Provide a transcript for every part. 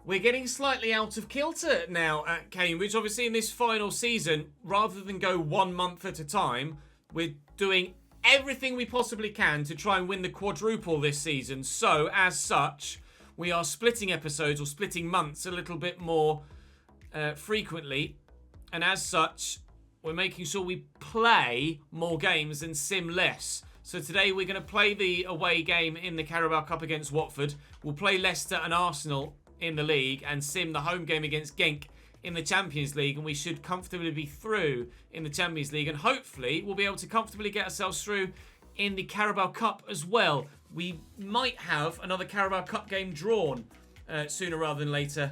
We're getting slightly out of kilter now at Cambridge. Obviously, in this final season, rather than go 1 month at a time, we're doing everything we possibly can to try and win the quadruple this season. So, as such, we are splitting episodes or splitting months a little bit more frequently. And as such, we're making sure we play more games and sim less. So today we're going to play the away game in the Carabao Cup against Watford. We'll play Leicester and Arsenal in the league and sim the home game against Genk in the Champions League, and we should comfortably be through in the Champions League, and hopefully we'll be able to comfortably get ourselves through in the Carabao Cup as well. We might have another Carabao Cup game drawn sooner rather than later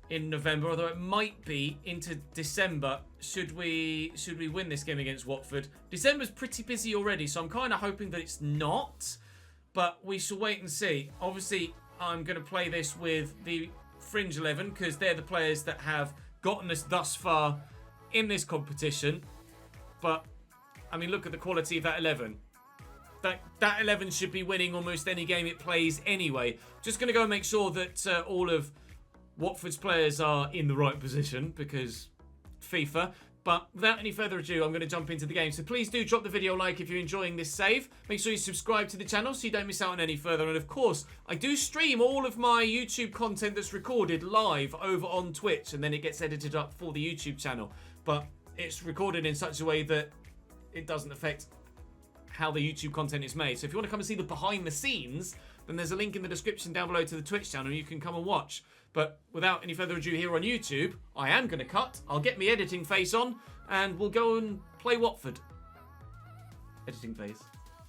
in November, although it might be into December should we win this game against Watford. December's pretty busy already, so I'm kind of hoping that it's not, but we shall wait and see. Obviously, I'm going to play this with the Fringe 11 because they're the players that have gotten us thus far in this competition. But, I mean, look at the quality of that 11. That 11 should be winning almost any game it plays anyway. Just going to go and make sure that all of Watford's players are in the right position because FIFA. But without any further ado, I'm going to jump into the game. So please do drop the video a like if you're enjoying this save. Make sure you subscribe to the channel so you don't miss out on any further. And of course, I do stream all of my YouTube content that's recorded live over on Twitch. And then it gets edited up for the YouTube channel. But it's recorded in such a way that it doesn't affect how the YouTube content is made. So if you want to come and see the behind the scenes, then there's a link in the description down below to the Twitch channel. You can come and watch. But without any further ado here on YouTube, I am going to cut. I'll get my editing face on and we'll go and play Watford. Editing face.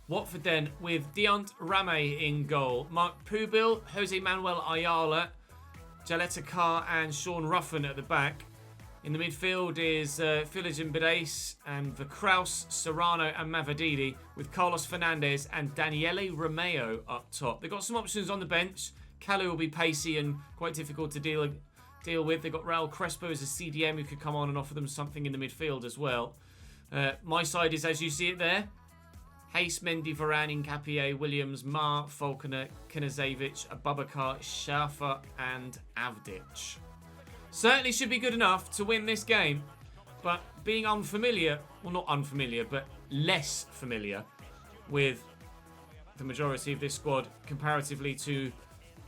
Watford then with Deont Rame in goal. Mark Pubil, Jose Manuel Ayala, Jaleta Carr and Sean Ruffin at the back. In the midfield is Philijan Bedes and Kraus, Serrano and Mavadidi with Carlos Fernandez and Daniele Romeo up top. They've got some options on the bench. Kalu will be pacey and quite difficult to deal with. They've got Raul Crespo as a CDM who could come on and offer them something in the midfield as well. My side is as you see it there. Hayes, Mendy, Varane, Nkapie, Williams, Ma, Falconer, Kinazevic, Abubakar, Shafa and Avdic. Certainly should be good enough to win this game. But being unfamiliar, well not unfamiliar, but less familiar with the majority of this squad comparatively to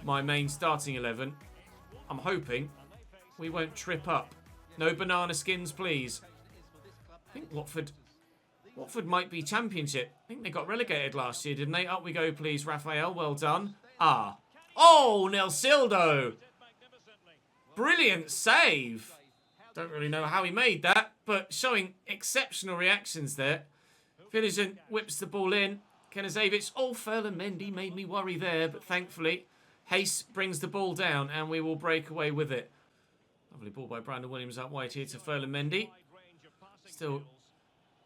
my main starting 11, I'm hoping we won't trip up. No banana skins, please. I think Watford might be Championship. I think they got relegated last year, didn't they? Up we go, please, Raphael. Well done. Ah. Oh, Nelsildo. Brilliant save. Don't really know how he made that, but showing exceptional reactions there. Philijan whips the ball in. Kinazevic. Oh, Mendy made me worry there, but thankfully Hayes brings the ball down and we will break away with it. Lovely ball by Brandon Williams out wide here to Mendy. Still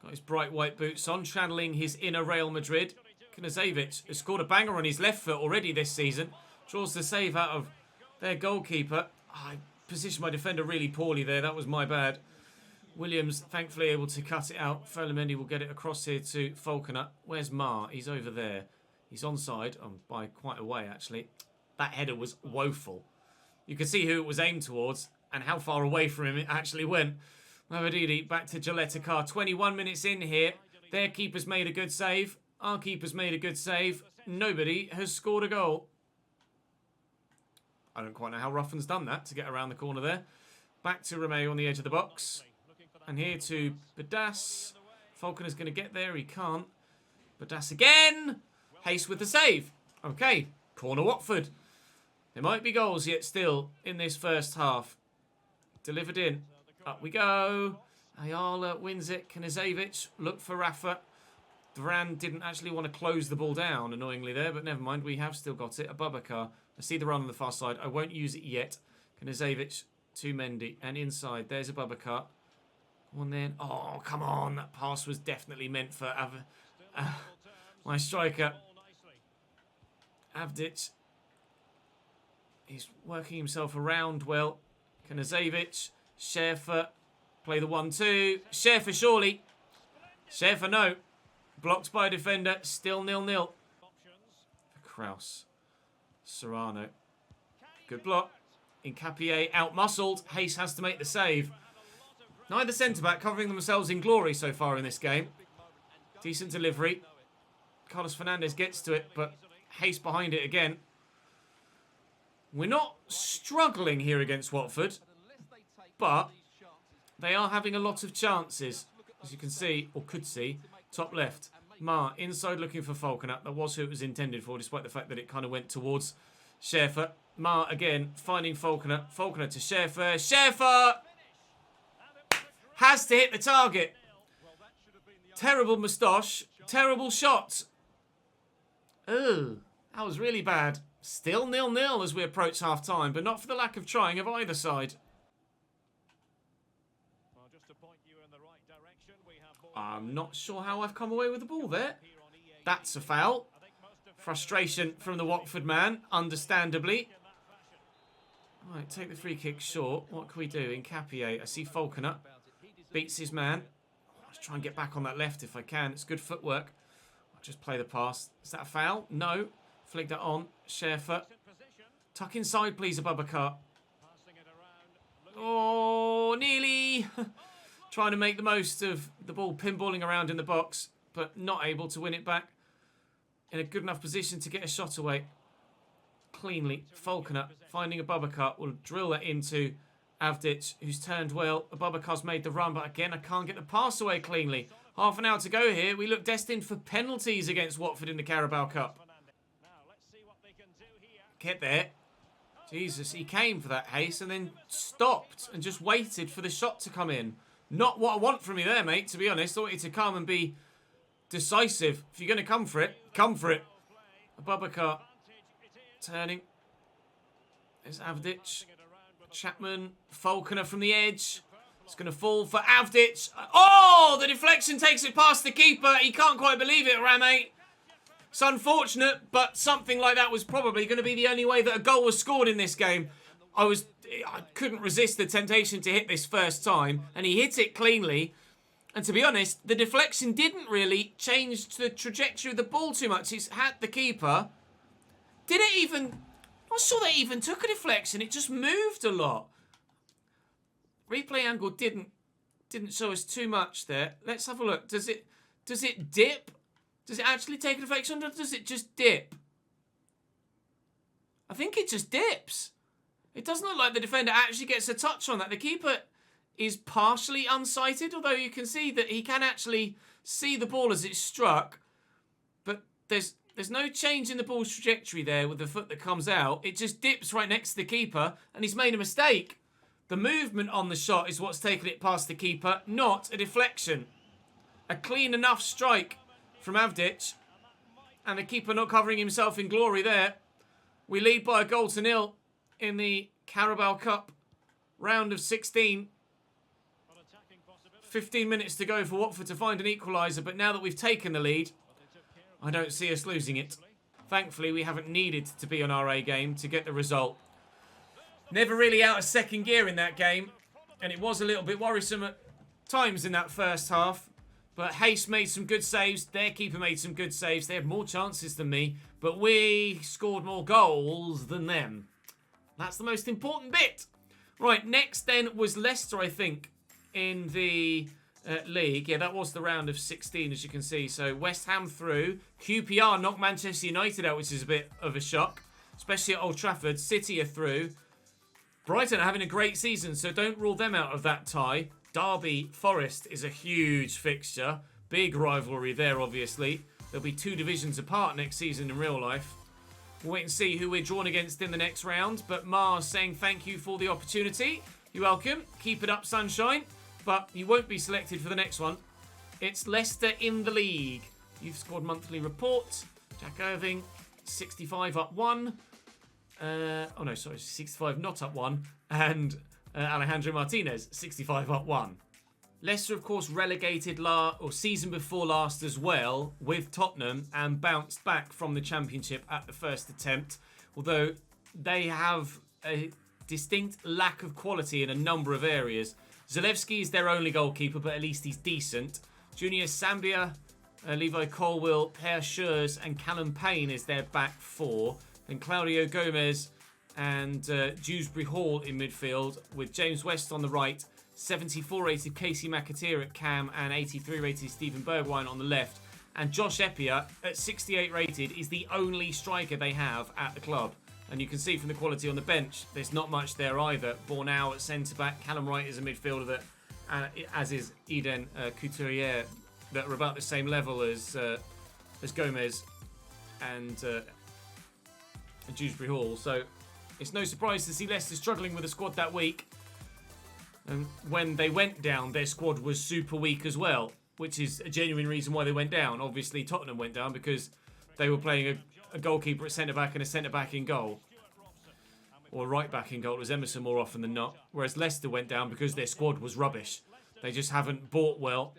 got his bright white boots on, channeling his inner Real Madrid. Kinazevic has scored a banger on his left foot already this season. Draws the save out of their goalkeeper. I positioned my defender really poorly there. That was my bad. Williams thankfully able to cut it out. Mendy will get it across here to Falconer. Where's Ma? He's over there. He's onside by quite a way actually. That header was woeful. You can see who it was aimed towards and how far away from him it actually went. Mavadidi back to Jaleta Carr. 21 minutes in here. Their keeper's made a good save. Our keeper's made a good save. Nobody has scored a goal. I don't quite know how Ruffin's done that to get around the corner there. Back to Romeo on the edge of the box. And here to Bedas. Falconer's going to get there. He can't. Bedas again. Hayes with the save. Okay. Corner Watford. There might be goals yet still in this first half. Delivered in. Up we go. Ayala wins it. Kinazevic. Look for Rafa. Varane didn't actually want to close the ball down, annoyingly there, but never mind. We have still got it. Abubakar. I see the run on the far side. I won't use it yet. Kinazevic to Mendy. And inside, there's Abubakar. One then. Oh, come on. That pass was definitely meant for my striker. Avdic. He's working himself around well. Kinazevic. Scherfer. Play the 1-2. Scherfer surely. Scherfer no. Blocked by a defender. Still 0-0. Kraus. Serrano. Good block. Nkapie out-muscled. Hayes has to make the save. Neither centre-back covering themselves in glory so far in this game. Decent delivery. Carlos Fernandes gets to it, but Hayes behind it again. We're not struggling here against Watford, but they are having a lot of chances, as you can see, or could see. Top left. Ma inside looking for Falconer. That was who it was intended for, despite the fact that it kind of went towards Schaefer. Ma again finding Falconer. Falconer to Schaefer. Schaefer has to hit the target. Terrible moustache. Terrible shot. Oh, that was really bad. Still 0-0 as we approach half-time, but not for the lack of trying of either side. I'm not sure how I've come away with the ball there. That's a foul. Frustration from the Watford man, understandably. Right, take the free kick short. What can we do? Nkapie. I see Falconer. Beats his man. Let's try and get back on that left if I can. It's good footwork. I'll just play the pass. Is that a foul? No. Flick that on. Schaefer. Tuck inside, please, Abubakar. Oh, nearly. Trying to make the most of the ball pinballing around in the box, but not able to win it back. In a good enough position to get a shot away. Cleanly. Falconer finding Abubakar. Will drill that into Avdic, who's turned well. Abubakar's made the run, but again, I can't get the pass away cleanly. Half an hour to go here. We look destined for penalties against Watford in the Carabao Cup. Get there. Jesus, he came for that Hayes and then stopped and just waited for the shot to come in. Not what I want from you there, mate, to be honest. I want you to come and be decisive. If you're going to come for it, come for it. Abubakar turning. There's Avdic. Chapman. Falconer from the edge. It's going to fall for Avdic. Oh, the deflection takes it past the keeper. He can't quite believe it, Rame. It's unfortunate, but something like that was probably going to be the only way that a goal was scored in this game. I couldn't resist the temptation to hit this first time, and he hit it cleanly. And to be honest, the deflection didn't really change the trajectory of the ball too much. It's had the keeper. Did it even... I'm not sure they even took a deflection. It just moved a lot. Replay angle didn't show us too much there. Let's have a look. Does it dip? Does it actually take a deflection, or does it just dip? I think it just dips. It doesn't look like the defender actually gets a touch on that. The keeper is partially unsighted, although you can see that he can actually see the ball as it's struck. But there's no change in the ball's trajectory there with the foot that comes out. It just dips right next to the keeper, and he's made a mistake. The movement on the shot is what's taken it past the keeper, not a deflection. A clean enough strike from Avdic, and the keeper not covering himself in glory there. We lead by a 1-0 in the Carabao Cup round of 16. 15 minutes to go for Watford to find an equaliser, but now that we've taken the lead, I don't see us losing it. Thankfully, we haven't needed to be on our A game to get the result. Never really out of second gear in that game, and it was a little bit worrisome at times in that first half. But Hayes made some good saves. Their keeper made some good saves. They had more chances than me, but we scored more goals than them. That's the most important bit. Right, next then was Leicester, I think, in the league. Yeah, that was the round of 16, as you can see. So West Ham through. QPR knocked Manchester United out, which is a bit of a shock, especially at Old Trafford. City are through. Brighton are having a great season, so don't rule them out of that tie. Derby Forest is a huge fixture. Big rivalry there, obviously. They'll be 2 divisions apart next season in real life. We'll wait and see who we're drawn against in the next round. But Mars saying thank you for the opportunity. You're welcome. Keep it up, sunshine. But you won't be selected for the next one. It's Leicester in the league. You've scored monthly report. Jack Irving, 65 up 1. 65 not up 1. And Alejandro Martinez, 65 up 1. Leicester, of course, relegated season before last as well with Tottenham and bounced back from the Championship at the first attempt. Although they have a distinct lack of quality in a number of areas. Zalewski is their only goalkeeper, but at least he's decent. Junior Sambia, Levi Colwill, Per Schurz and Callum Payne is their back 4. Then Claudio Gomez and Dewsbury Hall in midfield, with James West on the right, 74 rated Casey McAteer at cam, and 83 rated Stephen Bergwijn on the left. And Josh Eppiah at 68 rated is the only striker they have at the club. And you can see from the quality on the bench, there's not much there either. Bornau at centre-back, Callum Wright is a midfielder that, as is Eden Couturier, that are about the same level as Gomez and Dewsbury Hall. So it's no surprise to see Leicester struggling with the squad that week. And when they went down, their squad was super weak as well, which is a genuine reason why they went down. Obviously, Tottenham went down because they were playing a goalkeeper at centre-back and a centre-back in goal. Or right-back in goal. It was Emerson more often than not. Whereas Leicester went down because their squad was rubbish. They just haven't bought well.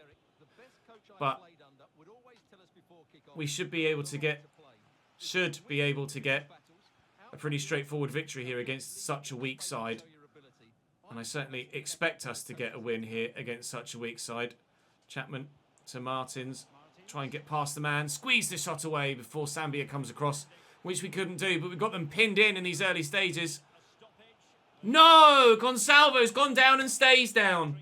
But we should be able to get a pretty straightforward victory here against such a weak side. And I certainly expect us to get a win here against such a weak side. Chapman to Martins. Try and get past the man. Squeeze the shot away before Sambia comes across, which we couldn't do. But we've got them pinned in these early stages. No! Gonçalvo's gone down and stays down.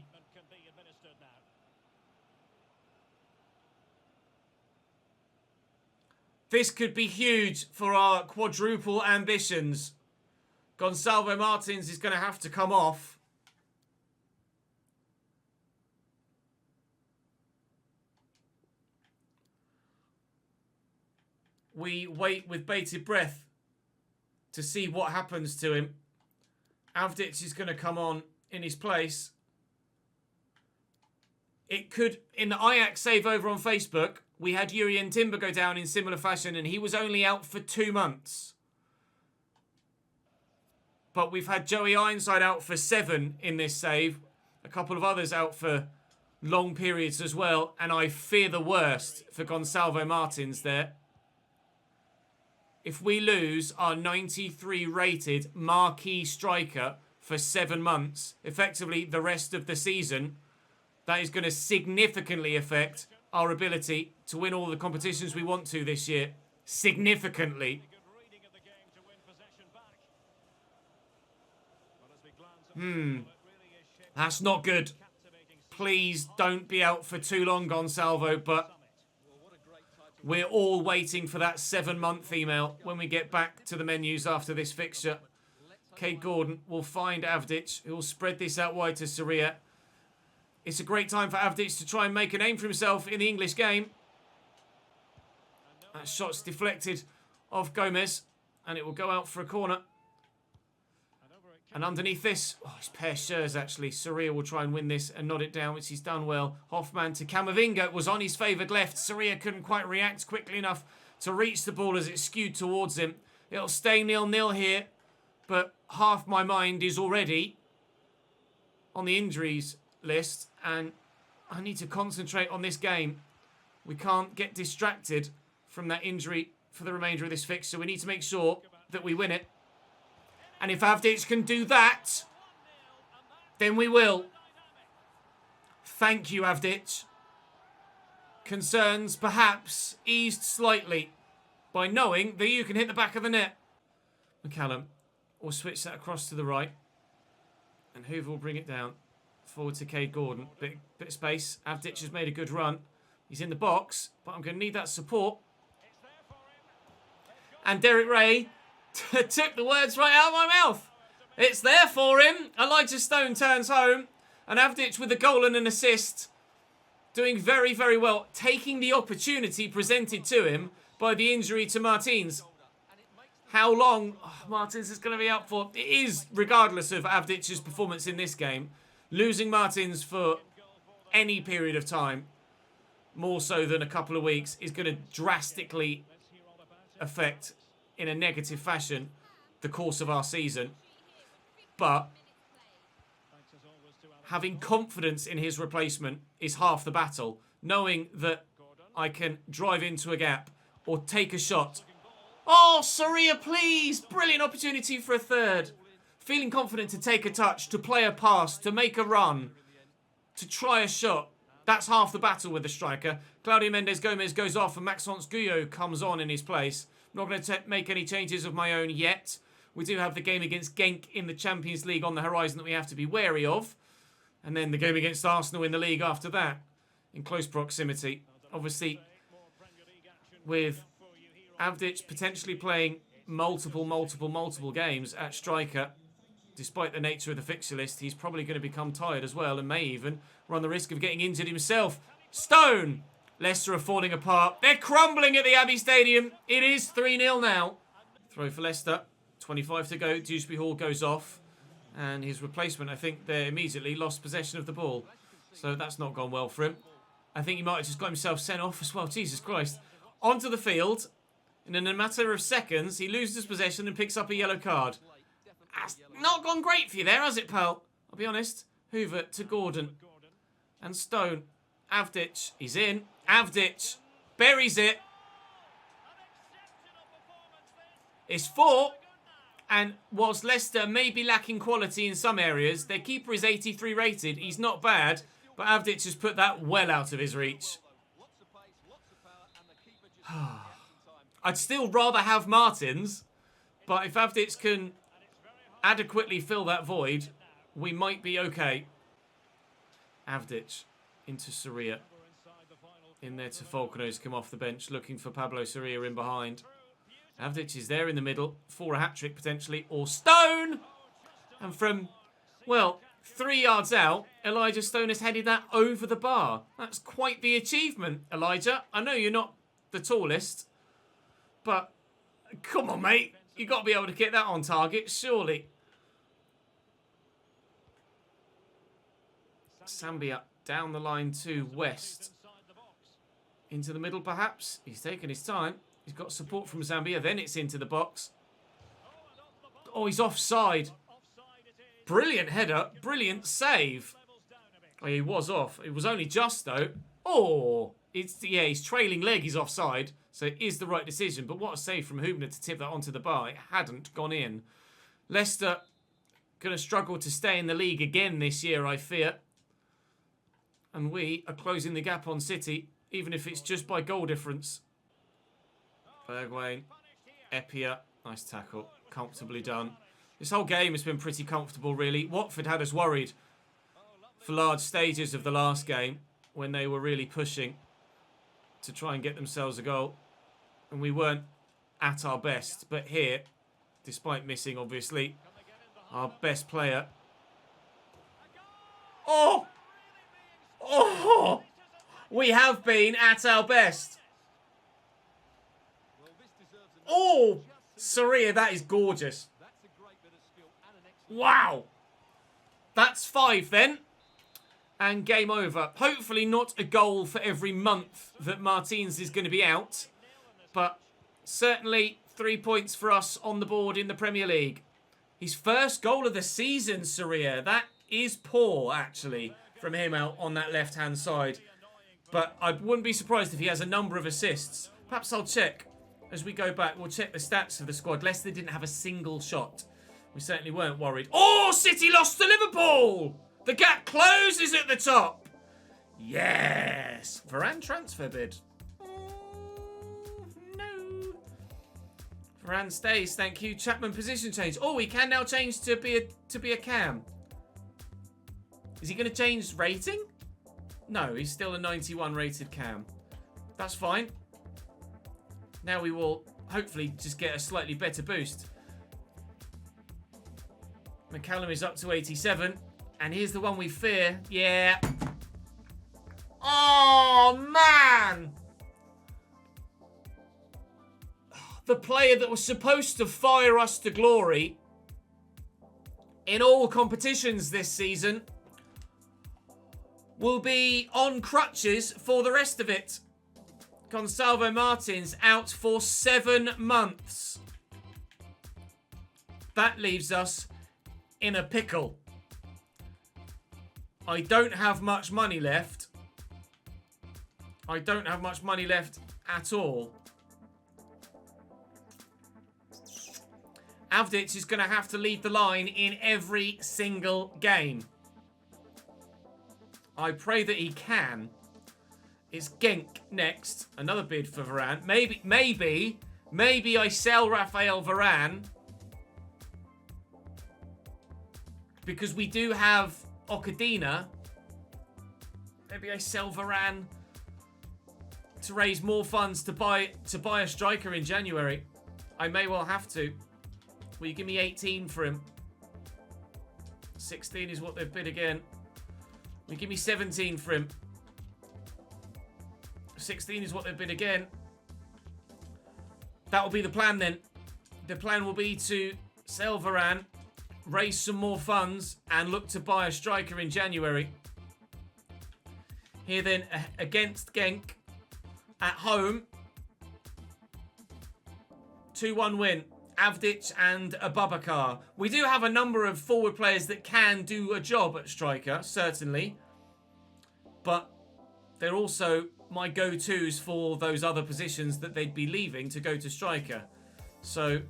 This could be huge for our quadruple ambitions. Gonçalvo Martins is going to have to come off. We wait with bated breath to see what happens to him. Avdic is going to come on in his place. It could, in the Ajax save over on Facebook, we had Jurien Timber go down in similar fashion and he was only out for 2 months. But we've had Joey Ironside out for 7 in this save. A couple of others out for long periods as well. And I fear the worst for Gonçalvo Martins there. If we lose our 93 rated marquee striker for 7 months, effectively the rest of the season, that is going to significantly affect our ability to win all the competitions we want to this year. Significantly. That's not good. Please don't be out for too long, Gonçalvo, but we're all waiting for that 7-month email when we get back to the menus after this fixture. Cade Gordon will find Avdic, who will spread this out wide to Soria. It's a great time for Avdic to try and make a name for himself in the English game. That shot's deflected off Gomez, and it will go out for a corner. And underneath this, it's Per Schurz actually. Soria will try and win this and nod it down, which he's done well. Hoffman to Camavinga was on his favoured left. Soria couldn't quite react quickly enough to reach the ball as it skewed towards him. It'll stay 0-0 here, but half my mind is already on the injuries list, and I need to concentrate on this game. We can't get distracted from that injury for the remainder of this fixture. We need to make sure that we win it. And if Avdic can do that, then we will. Thank you, Avdic. Concerns perhaps eased slightly by knowing that you can hit the back of the net. McCallum will switch that across to the right. And Hoover will bring it down. Forward to Cade Gordon. Bit of space. Avdic has made a good run. He's in the box, but I'm going to need that support. And Derek Ray took the words right out of my mouth. It's there for him. Elijah Stone turns home. And Avdic with a goal and an assist. Doing very, very well. Taking the opportunity presented to him by the injury to Martins. How long Martins is going to be out for? It is, regardless of Avdic's performance in this game. Losing Martins for any period of time, more so than a couple of weeks, is going to drastically affect, in a negative fashion, the course of our season. But having confidence in his replacement is half the battle. Knowing that I can drive into a gap or take a shot. Oh, Soria, please! Brilliant opportunity for a third. Feeling confident to take a touch, to play a pass, to make a run, to try a shot. That's half the battle with the striker. Claudio Mendes Gomez goes off and Maxence Guyot comes on in his place. I'm not going to make any changes of my own yet. We do have the game against Genk in the Champions League on the horizon that we have to be wary of. And then the game against Arsenal in the league after that, in close proximity. Obviously, with Avdic potentially playing multiple games at striker, despite the nature of the fixture list, he's probably going to become tired as well and may even run the risk of getting injured himself. Stone! Leicester are falling apart. They're crumbling at the Abbey Stadium. It is 3-0 now. Throw for Leicester. 25 to go. Dewsbury Hall goes off. And his replacement, I think, they immediately lost possession of the ball. So that's not gone well for him. I think he might have just got himself sent off as well. Jesus Christ. Onto the field. And in a matter of seconds, he loses possession and picks up a yellow card. That's not gone great for you there, has it, pal? I'll be honest. Hoover to Gordon. And Stone. Avdic. He's in. Avdic. Buries it. It's 4. And whilst Leicester may be lacking quality in some areas, their keeper is 83 rated. He's not bad. But Avdic has put that well out of his reach. I'd still rather have Martins. But if Avdic can adequately fill that void, we might be okay. Avdic into Soria. In there to Falconer, who's come off the bench, looking for Pablo Soria in behind. Avdic is there in the middle for a hat-trick potentially, or Stone! And from, well, 3 yards out, Elijah Stone has headed that over the bar. That's quite the achievement, Elijah. I know you're not the tallest, but come on, mate. You've got to be able to get that on target, surely. Sambia down the line to West. Into the middle, perhaps. He's taken his time. He's got support from Zambia. Then it's into the box. Oh, he's offside. Brilliant header. Brilliant save. Oh, he was off. It was only just, though. Oh, yeah, his trailing leg is offside. So it is the right decision. But what a save from Hubner to tip that onto the bar. It hadn't gone in. Leicester going to struggle to stay in the league again this year, I fear. And we are closing the gap on City, even if it's just by goal difference. Bergwijn, Epia, nice tackle, comfortably done. This whole game has been pretty comfortable, really. Watford had us worried for large stages of the last game when they were really pushing to try and get themselves a goal. And we weren't at our best. But here, despite missing, obviously, our best player. Oh! Oh! We have been at our best. Oh! Soria, that is gorgeous. Wow. That's 5 then. And game over. Hopefully not a goal for every month that Martins is going to be out. But certainly 3 points for us on the board in the Premier League. His first goal of the season, Soria. That is poor, actually, from him out on that left-hand side. But I wouldn't be surprised if he has a number of assists. Perhaps I'll check as we go back. We'll check the stats of the squad. Leicester didn't have a single shot. We certainly weren't worried. Oh, City lost to Liverpool! The gap closes at the top. Yes. Varane transfer bid. No. Varane stays, thank you. Chapman position change. Oh, he can now change to be a cam. Is he going to change rating? No, he's still a 91 rated cam. That's fine. Now we will hopefully just get a slightly better boost. McCallum is up to 87. And here's the one we fear. Yeah. Oh, man. The player that was supposed to fire us to glory in all competitions this season will be on crutches for the rest of it. Gonçalves Martins out for 7 months. That leaves us in a pickle. I don't have much money left. I don't have much money left at all. Avdic is going to have to lead the line in every single game. I pray that he can. It's Genk next. Another bid for Varane. Maybe I sell Raphael Varane because we do have Okadina. Maybe I sell Varane to raise more funds to buy a striker in January. I may well have to. Will you give me 18 for him? 16 is what they've bid again. Will you give me 17 for him? 16 is what they've bid again. That will be the plan then. The plan will be to sell Varane, raise some more funds, and look to buy a striker in January. Here then, against Genk, at home. 2-1 win. Avdic and Abubakar. We do have a number of forward players that can do a job at striker, certainly. But they're also my go-tos for those other positions that they'd be leaving to go to striker. So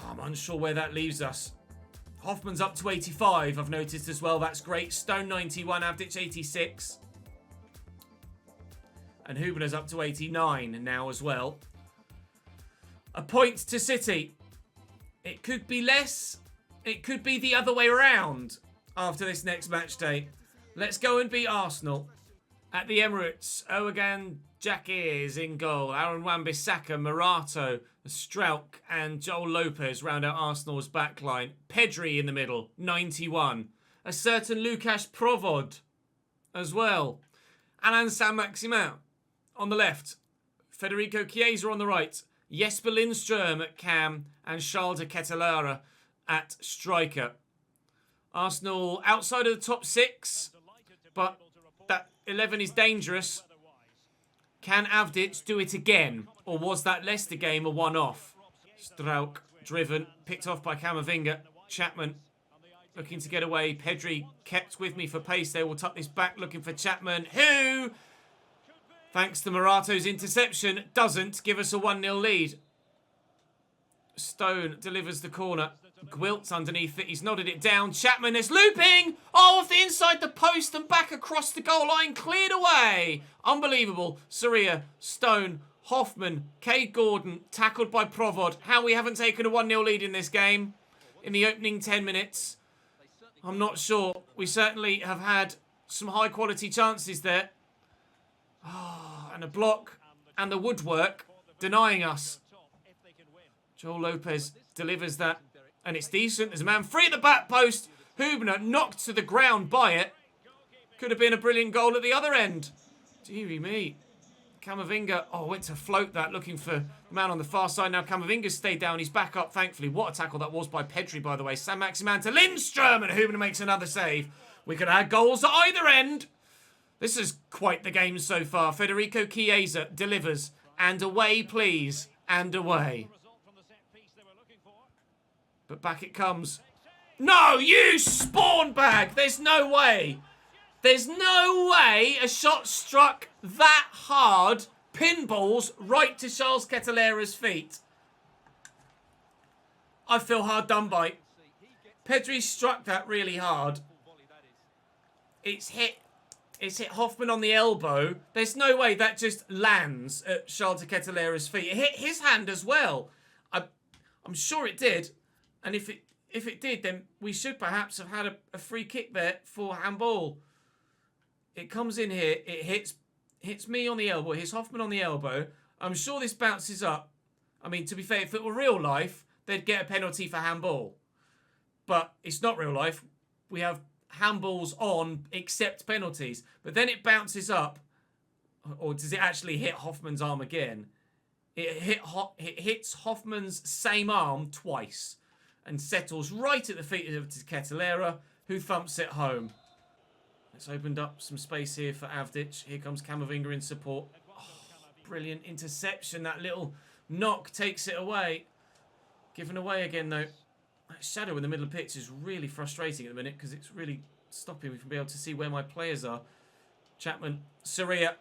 I'm unsure where that leaves us. Hoffman's up to 85, I've noticed as well. That's great. Stone 91, Avdic 86. And Hubener's up to 89 now as well. A point to City. It could be less. It could be the other way around after this next match day. Let's go and beat Arsenal. At the Emirates, Owagan Jakir in goal. Aaron Wan-Bissaka, Morato, Strauch and Joel Lopez round out Arsenal's backline. Pedri in the middle, 91. A certain Lukasz Provod as well. Alain Saint-Maximin on the left. Federico Chiesa on the right. Jesper Lindström at cam and Charles de Ketelaere at striker. Arsenal outside of the top 6, but that 11 is dangerous. Can Avdic do it again? Or was that Leicester game a one-off? Strauch driven, picked off by Camavinga. Chapman looking to get away. Pedri kept with me for pace there. We'll tuck this back looking for Chapman, who, thanks to Morato's interception, doesn't give us a 1-0 lead. Stone delivers the corner. Gwilt's underneath it. He's nodded it down. Chapman is looping. Oh, off the inside the post and back across the goal line. Cleared away. Unbelievable. Soria, Stone, Hoffman, Cade Gordon, tackled by Provod. How we haven't taken a 1-0 lead in this game in the opening 10 minutes, I'm not sure. We certainly have had some high quality chances there. Oh, and a block and the woodwork denying us. Joel Lopez delivers that. And it's decent. There's a man free at the back post. Hubener knocked to the ground by it. Could have been a brilliant goal at the other end. Deary me. Camavinga, went to float that, looking for the man on the far side. Now Camavinga's stayed down. He's back up, thankfully. What a tackle that was by Pedri, by the way. Saint-Maximin to Lindström, and Hubener makes another save. We could have had goals at either end. This is quite the game so far. Federico Chiesa delivers. And away, please. And away. But back it comes. No, you spawn bag! There's no way. There's no way a shot struck that hard. Pinballs right to Charles Ketelaire's feet. I feel hard done by. Pedri struck that really hard. It's hit Hoffman on the elbow. There's no way that just lands at Charles Ketelaire's feet. It hit his hand as well. I'm sure it did. And if it did, then we should perhaps have had a free kick there for handball. It comes in here. It hits me on the elbow. It hits Hoffman on the elbow. I'm sure this bounces up. I mean, to be fair, if it were real life, they'd get a penalty for handball. But it's not real life. We have handballs on, except penalties. But then it bounces up. Or does it actually hit Hoffman's arm again? It hits Hoffman's same arm twice. And settles right at the feet of Ketelaere, who thumps it home. It's opened up some space here for Avdic. Here comes Camavinga in support. Oh, brilliant interception. That little knock takes it away. Given away again, though. That shadow in the middle of the pitch is really frustrating at the minute because it's really stopping me from being able to see where my players are. Chapman, Soria.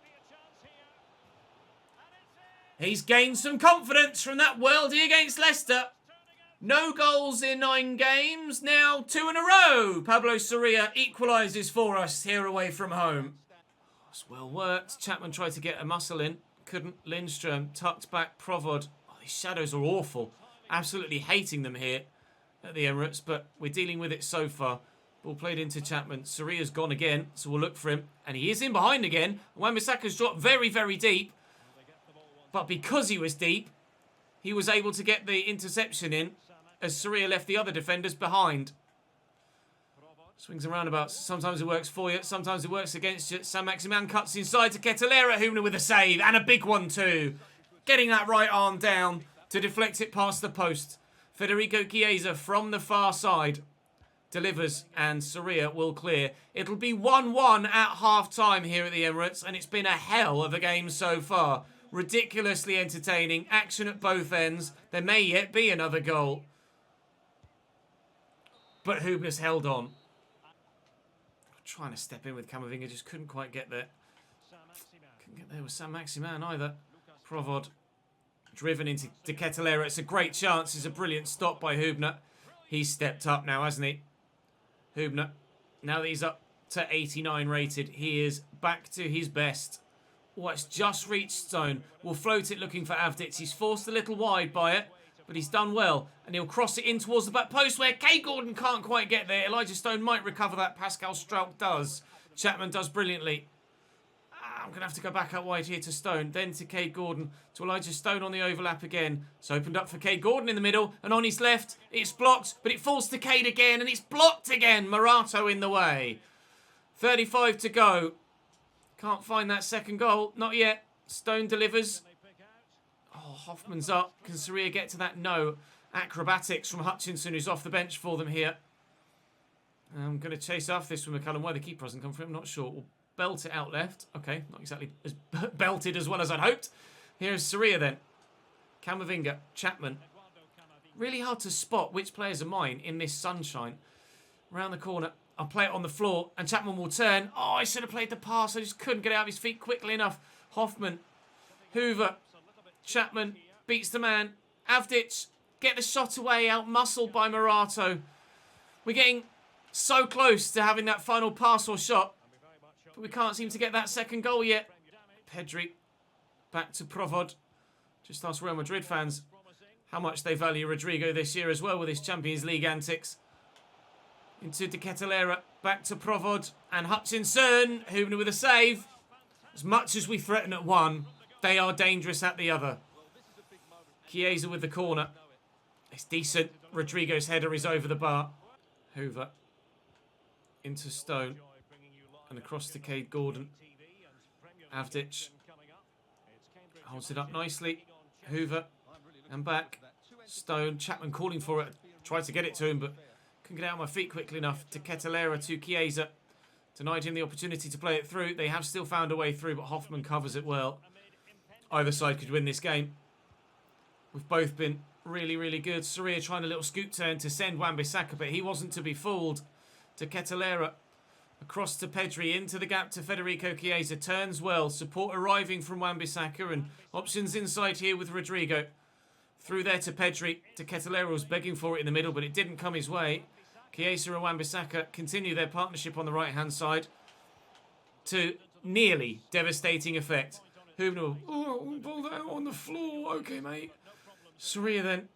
He's gained some confidence from that worldie against Leicester. No goals in 9 games, now 2 in a row. Pablo Soria equalises for us here away from home. It's well worked. Chapman tried to get a muscle in. Couldn't. Lindström tucked back Provod. Oh, these shadows are awful. Absolutely hating them here. at the Emirates, but we're dealing with it so far. Ball played into Chapman. Saria's gone again, so we'll look for him. And he is in behind again. Wan-Bissaka's dropped very, very deep. But because he was deep, he was able to get the interception in as Saria left the other defenders behind. Swings and roundabouts. Sometimes it works for you. Sometimes it works against you. Saint-Maximin cuts inside to Ketelera. Hübner with a save. And a big one too. Getting that right arm down to deflect it past the post. Federico Chiesa from the far side delivers and Saria will clear. It'll be 1-1 at half-time here at the Emirates. And it's been a hell of a game so far. Ridiculously entertaining. Action at both ends. There may yet be another goal. But Hübner's held on. Trying to step in with Camavinga, just couldn't quite get there. Couldn't get there with Saint-Maximin either. Provod driven into De Ketelera. It's a great chance. It's a brilliant stop by Hübner. He's stepped up now, hasn't he? Hübner, now that he's up to 89 rated, he is back to his best. Oh, it's just reached Stone. Will float it looking for Avdic. He's forced a little wide by it, but he's done well. And he'll cross it in towards the back post where Kay Gordon can't quite get there. Elijah Stone might recover that. Pascal Strauch does. Chapman does brilliantly. I'm going to have to go back out wide here to Stone. Then to Kay Gordon. To Elijah Stone on the overlap again. It's opened up for Kay Gordon in the middle. And on his left, it's blocked. But it falls to Cade again. And it's blocked again. Morato in the way. 35 to go. Can't find that second goal. Not yet. Stone delivers. Oh, Hoffman's up. Can Saria get to that? No. Acrobatics from Hutchinson, who's off the bench for them here. I'm going to chase after this from McCallum. Why the keeper hasn't come for him, not sure. We'll belt it out left. Okay, not exactly as belted as well as I'd hoped. Here's Saria then. Camavinga, Chapman. Really hard to spot which players are mine in this sunshine. Around the corner. I'll play it on the floor, and Chapman will turn. Oh, I should have played the pass. I just couldn't get out of his feet quickly enough. Hoffman. Hoover. Chapman beats the man. Avdic. Get the shot away, out-muscled by Morato. We're getting so close to having that final pass or shot. But we can't seem to get that second goal yet. Pedri. Back to Provod. Just ask Real Madrid fans how much they value Rodrigo this year as well with his Champions League antics. Into De Ketelera. Back to Provod. And Hutchinson. Hübner with a save. As much as we threaten at one, they are dangerous at the other. Chiesa with the corner. It's decent. Rodrigo's header is over the bar. Hoover. Into Stone. And across to Cade Gordon. Avdic. Holds it up nicely. Hoover. And back. Stone. Chapman calling for it. Tried to get it to him, but couldn't get out of my feet quickly enough. To Ketelera to Chiesa. Denied him the opportunity to play it through. They have still found a way through, but Hoffman covers it well. Either side could win this game. We've both been really, really good. Saria trying a little scoop turn to send Wan-Bissaka, but he wasn't to be fooled. To Ketelera. Across to Pedri. Into the gap to Federico Chiesa. Turns well. Support arriving from Wan-Bissaka. And options inside here with Rodrigo. Through there to Pedri. To Ketelera was begging for it in the middle, but it didn't come his way. Chiesa and Wan-Bissaka continue their partnership on the right-hand side. To nearly devastating effect. Hübner. Oh, ball out on the floor. Okay, mate. Saria then.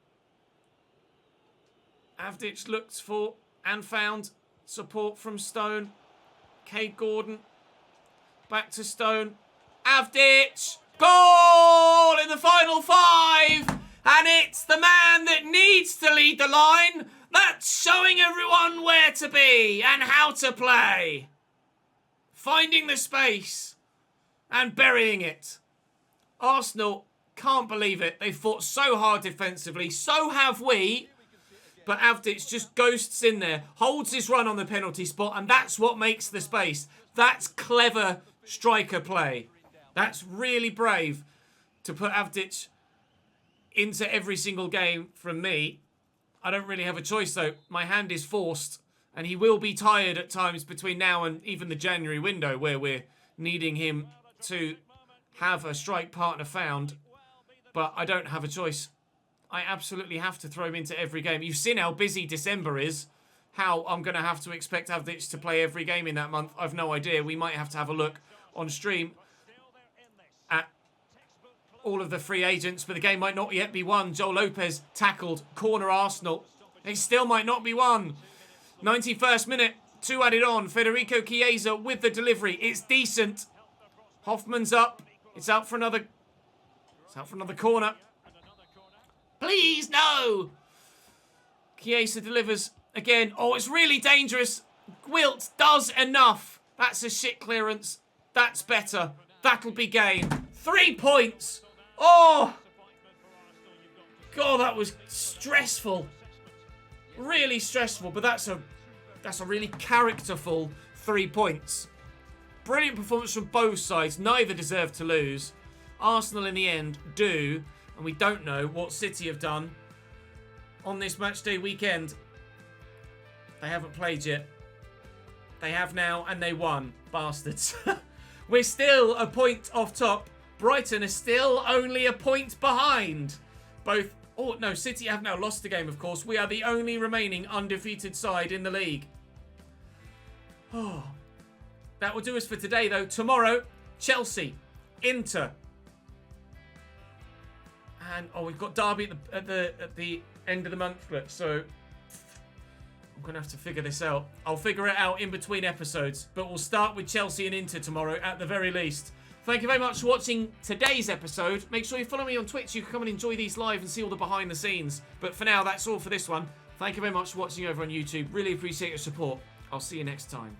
Avdic looked for and found support from Stone. Cade Gordon. Back to Stone. Avdic. Goal in the final 5. And it's the man that needs to lead the line. That's showing everyone where to be and how to play. Finding the space and burying it. Arsenal can't believe it. They fought so hard defensively. So have we. But Avdic just ghosts in there. Holds his run on the penalty spot. And that's what makes the space. That's clever striker play. That's really brave to put Avdic into every single game from me. I don't really have a choice though. My hand is forced. And he will be tired at times between now and even the January window where we're needing him to have a strike partner found. But I don't have a choice. I absolutely have to throw him into every game. You've seen how busy December is. How I'm going to have to expect Avdic to play every game in that month. I've no idea. We might have to have a look on stream at all of the free agents. But the game might not yet be won. Joel Lopez tackled. Corner Arsenal. It still might not be won. 91st minute. 2 added on. Federico Chiesa with the delivery. It's decent. Hoffman's up. It's out for another corner. Please, no! Chiesa delivers again. Oh, it's really dangerous. Wilt does enough. That's a shit clearance. That's better. That'll be game. 3 points. Oh! God, that was stressful. Really stressful, but that's a really characterful 3 points. Brilliant performance from both sides. Neither deserved to lose. Arsenal in the end do, and we don't know what City have done on this matchday weekend. They haven't played yet. They have now, and they won. Bastards. We're still a point off top. Brighton is still only a point behind. Both... Oh, no, City have now lost the game, of course. We are the only remaining undefeated side in the league. Oh. That will do us for today, though. Tomorrow, Chelsea, Inter. And, oh, we've got Derby at the end of the month, so I'm going to have to figure this out. I'll figure it out in between episodes, but we'll start with Chelsea and Inter tomorrow at the very least. Thank you very much for watching today's episode. Make sure you follow me on Twitch. You can come and enjoy these live and see all the behind the scenes. But for now, that's all for this one. Thank you very much for watching over on YouTube. Really appreciate your support. I'll see you next time.